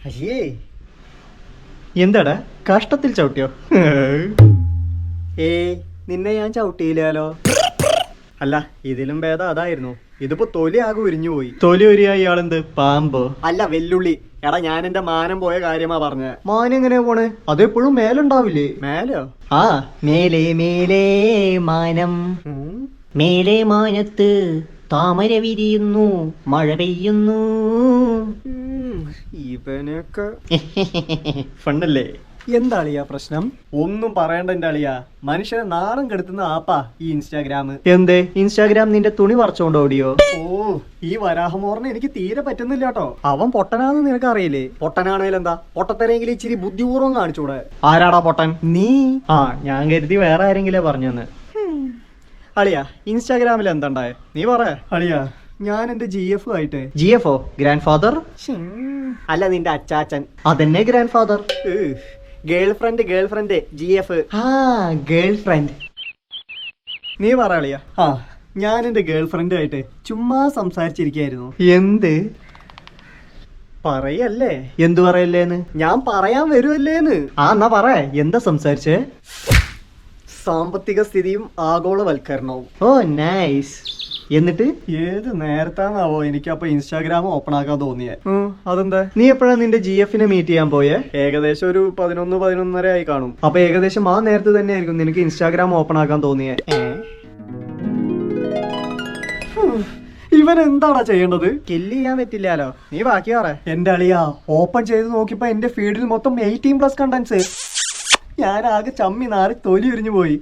അയ്യേ, എന്താടാ കഷ്ടത്തിൽ ചവിട്ടിയോ? ഏയ്, നിന്നെ ഞാൻ ചവിട്ടിയില്ലാലോ. അല്ല, ഇതിലും ഭേദം അതായിരുന്നു. ഇതിപ്പോ തൊലി ആകെ ഉരിഞ്ഞു പോയി. തൊലി ഉരിയാ ഇയാളെന്ത് പാമ്പോ? അല്ല, വെല്ലുള്ളി. എടാ, ഞാൻ എന്റെ മാനം പോയ കാര്യമാ പറഞ്ഞ. മാനം എങ്ങനെയാ പോണ്? അതെപ്പോഴും മേലുണ്ടാവില്ലേ? മേലോ? ആ, മേലേ മേലേ മാനം, മേലേ മാനത്ത് താമര വിരിയുന്നു, മഴ പെയ്യുന്നു. ഇവനൊക്കെ ഫണ്ണല്ലേ? എന്താ അളിയാ പ്രശ്നം? ഒന്നും പറയണ്ട എന്റെ അളിയാ. മനുഷ്യനെ നാണം കെടുത്തുന്ന ആപ്പാ ഈ ഇൻസ്റ്റാഗ്രാം. എന്തേ, ഇൻസ്റ്റാഗ്രാം നിന്റെ തുണി പറിച്ചോണ്ട് ഓടിയോ? ഓ, ഈ വരാഹമോറിനെ എനിക്ക് തീരെ പറ്റുന്നില്ല കേട്ടോ. അവൻ പൊട്ടനാന്ന് നിനക്ക് അറിയില്ലേ? പൊട്ടനാണേലും എന്താ, പൊട്ടത്തരെങ്കിലും ഇച്ചിരി ബുദ്ധിപൂർവ്വം കാണിച്ചൂടെ? ആരാടാ പൊട്ടൻ? നീ. ആ, ഞാൻ കരുതി വേറെ ആരെങ്കിലും പറഞ്ഞെന്ന്. അളിയാ, ഇൻസ്റ്റാഗ്രാമിൽ എന്താണ്ടായ? നീ പറ അളിയാ. ഞാൻ എന്റെ GF ആയിട്ട്. GF-ഓ? Grandfather? അല്ല, നിന്റെ അച്ചാച്ചൻ. അതെന്നെ grandfather. Girlfriend GF. ആ, ഗേൾ ഫ്രണ്ട്. നീ പറ അളിയാ. ആ, ഞാൻ എന്റെ ഗേൾ ഫ്രണ്ട് ആയിട്ട് ചുമ്മാ സംസാരിച്ചിരിക്കായിരുന്നു. എന്ത് പറയല്ലേ? എന്തു പറയല്ലേന്ന്? ഞാൻ പറയാൻ വരുമല്ലേന്ന്. ആ, എന്നാ പറ. എന്താ സംസാരിച്ചേ? സാമ്പത്തിക സ്ഥിതിയും ആഗോളവൽക്കരണവും. ഓ, നൈസ്. എന്നിട്ട് ഏത് നേരത്താണാവോ എനിക്ക് അപ്പൊ ഇൻസ്റ്റാഗ്രാം ഓപ്പൺ ആക്കാൻ തോന്നിയേ? അതെന്താ? നീ എപ്പോഴാ നിന്റെ GF-നെ മീറ്റ് ചെയ്യാൻ പോയേ? ഏകദേശം ഒരു 11-11:30 ആയി കാണും. അപ്പൊ ഏകദേശം ആ നേരത്ത് തന്നെ ആയിരിക്കും നിനക്ക് ഇൻസ്റ്റാഗ്രാം ഓപ്പൺ ആക്കാൻ തോന്നിയേ. ഇവൻ എന്താടാ ചെയ്യേണ്ടത്? കില്ല് ചെയ്യാൻ പറ്റില്ലാലോ. നീ ബാക്കി പറ. എന്റെ അളിയാ, ഓപ്പൺ ചെയ്ത് നോക്കിയപ്പോ എന്റെ ഫീഡിൽ മൊത്തം 18+ കണ്ടന്റ്സ്. ഞാൻ ആകെ ചമ്മി നാറി തൊലി ഉരിഞ്ഞു പോയി.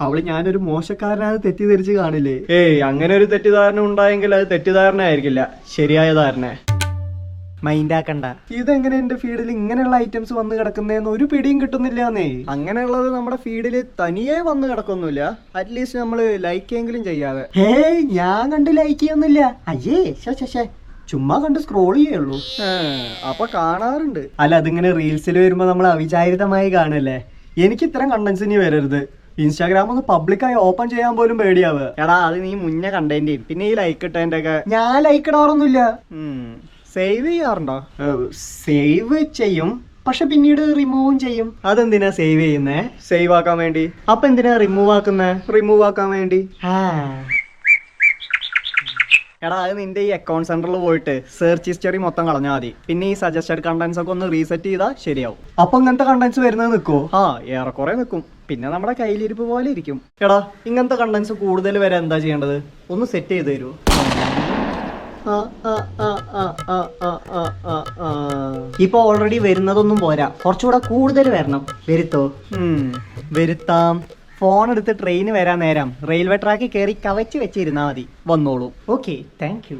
അവള് ഞാനൊരു മോശക്കാരനാണ് തെറ്റിദ്ധരിച്ച് കാണില്ലേ? ഏയ്, അങ്ങനെ ഒരു തെറ്റിദ്ധാരണ ഉണ്ടായെങ്കിൽ അത് തെറ്റിദ്ധാരണ ആയിരിക്കില്ല, ശരിയായ ധാരണ. മൈൻഡാക്കണ്ട. ഇതെങ്ങനെ എന്റെ ഫീഡിൽ ഇങ്ങനെയുള്ള ഐറ്റംസ് വന്ന് കിടക്കുന്നതെന്ന് ഒരു പിടിയും കിട്ടുന്നില്ലാന്നേ. അങ്ങനെയുള്ളത് നമ്മുടെ ഫീഡിൽ തനിയെ വന്ന് കിടക്കൊന്നുമില്ല. അറ്റ്ലീസ്റ്റ് നമ്മള് ലൈക്ക് എങ്കിലും ചെയ്യാതെ. ഹേയ്, ഞാൻ കണ്ട് ലൈക്ക് ചെയ്യൊന്നുമില്ല. അയ്യേ, ശേ, ചുമ്മാ കണ്ട് സ്ക്രോൾ ചെയ്യുള്ളൂ. അപ്പൊ കാണാറുണ്ട്. അല്ല, അതിങ്ങനെ റീൽസിൽ വരുമ്പോ നമ്മൾ അവിചാരിതമായി കാണല്ലേ. എനിക്ക് ഇത്തരം കണ്ടന്റ്സ് ഇനി വരരുത്. ഇൻസ്റ്റാഗ്രാം ഒന്ന് പബ്ലിക്കായി ഓപ്പൺ ചെയ്യാൻ പോലും പേടിയാവുക. എടാ, അത് നീ മുന്നേ കണ്ടേന്റെയും പിന്നെ ഈ ലൈക്ക് ഇട്ടതിന്റെ ഒക്കെ. ഞാൻ ലൈക്ക് ഇടാറൊന്നുമില്ല. സേവ് ചെയ്യാറുണ്ടോ? സേവ് ചെയ്യും, പക്ഷെ പിന്നീട് റിമൂവും ചെയ്യും. അതെന്തിനാ സേവ് ചെയ്യുന്നേ? സേവ് ആക്കാൻ വേണ്ടി. അപ്പൊ എന്തിനാ റിമൂവ് ആക്കുന്നേ? റിമൂവ് ആക്കാൻ വേണ്ടി. എടാ, അത് നിന്റെ ഈ അക്കൗണ്ട് സെന്ററിൽ പോയിട്ട് സെർച്ച് ഹിസ്റ്ററി മൊത്തം കളഞ്ഞാൽ മതി. പിന്നെ ഈ സജസ്റ്റഡ് കണ്ടന്റ്സ് ഒക്കെ ഒന്ന് റീസെറ്റ് ചെയ്താൽ ശരിയാവും. അപ്പൊ ഇങ്ങനത്തെ കണ്ടന്റ്സ് വരുന്നത് നിൽക്കുമോ? ആ, ഏറെക്കുറെ നിൽക്കും. പിന്നെ നമ്മുടെ കയ്യിലിരിപ്പ് പോലെ ഇരിക്കും. എടാ, ഇങ്ങനത്തെ കണ്ടന്റ്സ് കൂടുതൽ വരെ എന്താ ചെയ്യേണ്ടത്? ഒന്ന് സെറ്റ് ചെയ്ത് തരുമോ? ഇപ്പൊ ഓൾറെഡി വരുന്നതൊന്നും പോരാ, കുറച്ചുകൂടെ കൂടുതൽ വരണം. വരുത്താം. ഫോൺ എടുത്ത് ട്രെയിന് വരാൻ നേരം റെയിൽവേ ട്രാക്കിൽ കയറി കവച്ച് വെച്ചിരുന്നാ മതി, വന്നോളൂ. Okay, thank you.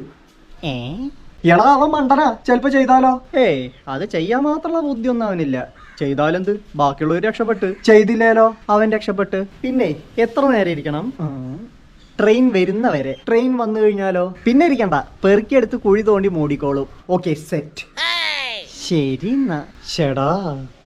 എടാ, അവൻ മണ്ടനാ, ചിലപ്പോ ചെയ്താലോ? ഏയ്, അത് ചെയ്യാൻ മാത്രമുള്ള ബുദ്ധി ഒന്നും അവനില്ല. ചെയ്താലെന്ത്, ബാക്കിയുള്ളവർ രക്ഷപ്പെട്ട്. ചെയ്തില്ലേലോ, അവൻ രക്ഷപ്പെട്ട്. പിന്നെ എത്ര നേരം ഇരിക്കണം? ട്രെയിൻ വരുന്നവരെ. ട്രെയിൻ വന്നു കഴിഞ്ഞാലോ? പിന്നെ ഇരിക്കണ്ട, പെറുക്കിയെടുത്ത് കുഴി തോണ്ടി മൂടിക്കോളും. Okay, set. ശരി എന്നാ. ചേടാ.